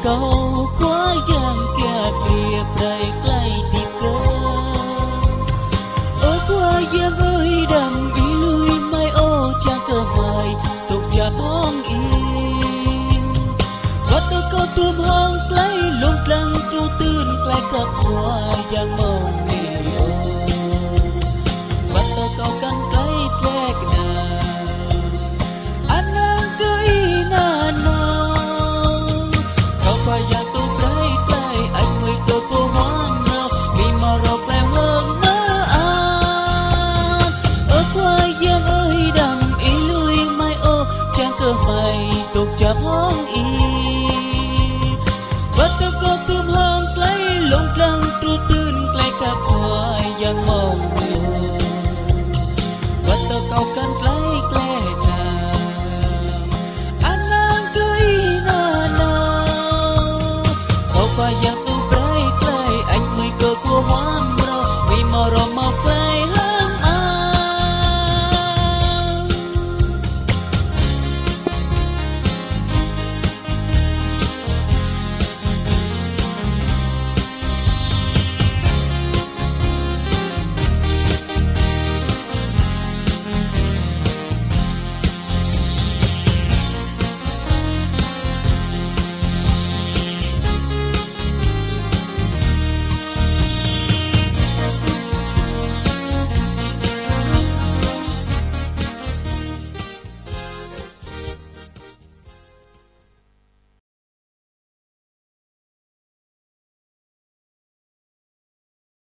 kau quá giang kia kia đầy clay đi cơ ôi quá giang ơi đầm ý lui mai ô cha cơ mày tục cha bóng yên và tôi có tuôn hong clay lung lăng truตื่น clay cặp quá giang mong yêu và tôi có căng clay thẹn nào anh đang cưới na nào kau qua giang tôi clay clay anh mới tôi cô hoang nào vì mà rồi clay hơn mơ an ở qua giang ơi đầm ý lui mai ô trang cơ mày tục chập hoang y và tôi có tùm hoang clay lung lăng truตื่น clay cặp hoài giang mong yêu và tôi cao cánh